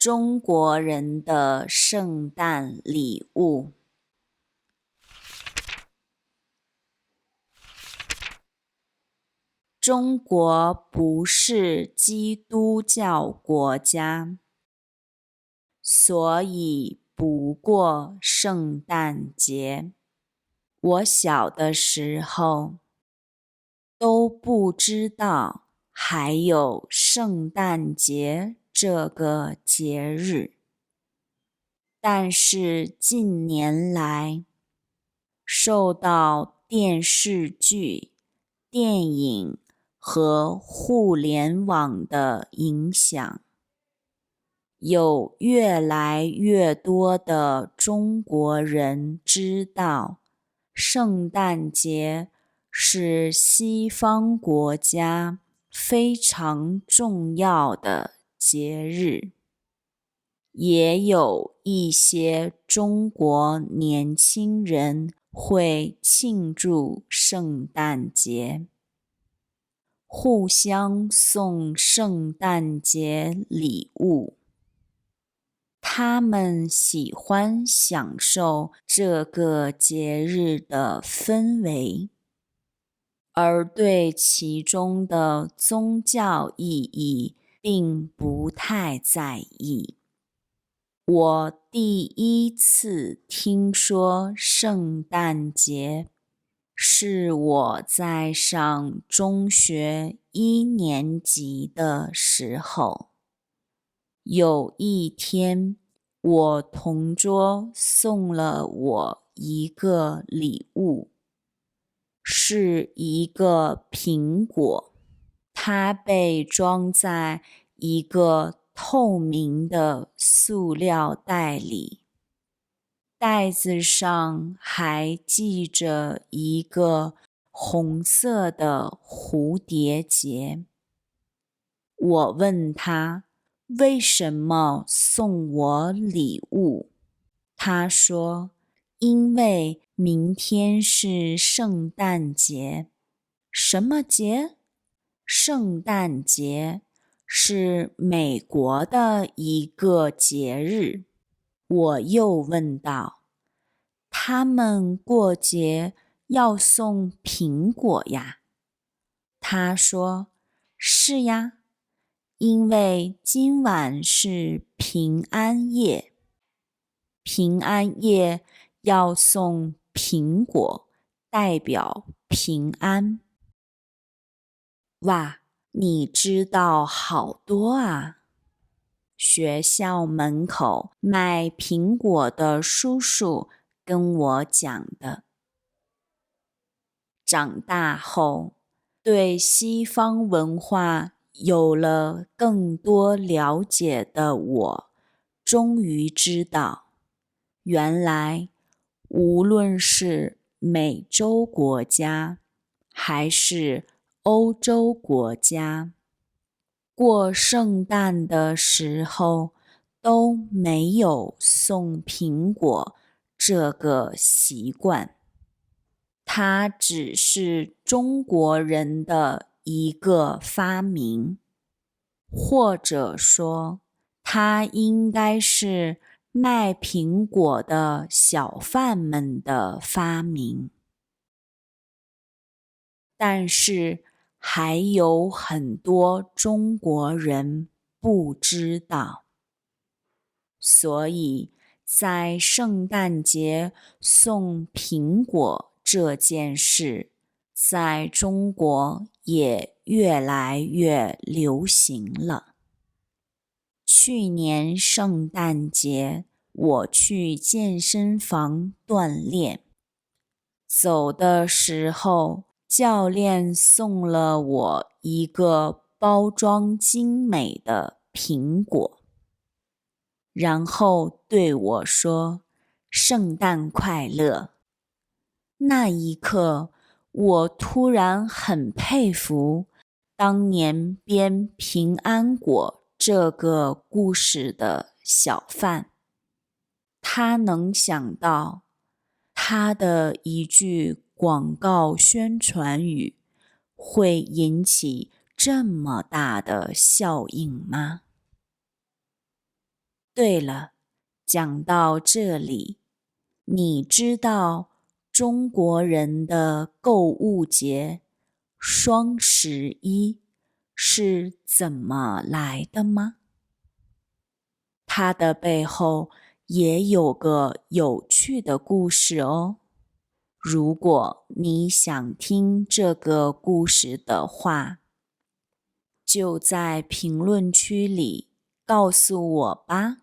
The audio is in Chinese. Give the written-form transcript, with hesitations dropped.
中国人的圣诞礼物。中国不是基督教国家，所以不过圣诞节。我小的时候都不知道还有圣诞节这个节日，但是近年来受到电视剧、电影和互联网的影响，有越来越多的中国人知道，圣诞节是西方国家非常重要的节日。也有一些中国年轻人会庆祝圣诞节，互相送圣诞节礼物。他们喜欢享受这个节日的氛围，而对其中的宗教意义并不太在意。我第一次听说圣诞节，是我在上中学1年级的时候。有一天，我同桌送了我一个礼物，是一个苹果，它被装在一个透明的塑料袋里，袋子上还系着一个红色的蝴蝶结。我问他为什么送我礼物，他说因为明天是圣诞节。什么节？圣诞节是美国的一个节日。我又问道，他们过节要送苹果呀？他说，是呀，因为今晚是平安夜，平安夜要送苹果，代表平安。哇，你知道好多啊！学校门口卖苹果的叔叔跟我讲的。长大后，对西方文化有了更多了解的我，终于知道，原来无论是美洲国家还是欧洲国家，过圣诞的时候都没有送苹果这个习惯。它只是中国人的一个发明，或者说，它应该是卖苹果的小贩们的发明。但是，还有很多中国人不知道，所以在圣诞节送苹果这件事，在中国也越来越流行了。去年圣诞节，我去健身房锻炼，走的时候，教练送了我一个包装精美的苹果，然后对我说：“圣诞快乐。”那一刻，我突然很佩服当年编平安果这个故事的小贩，他能想到他的一句广告宣传语会引起这么大的效应吗？对了，讲到这里，你知道中国人的购物节双11是怎么来的吗？它的背后也有个有趣的故事哦。如果你想听这个故事的话，就在评论区里告诉我吧。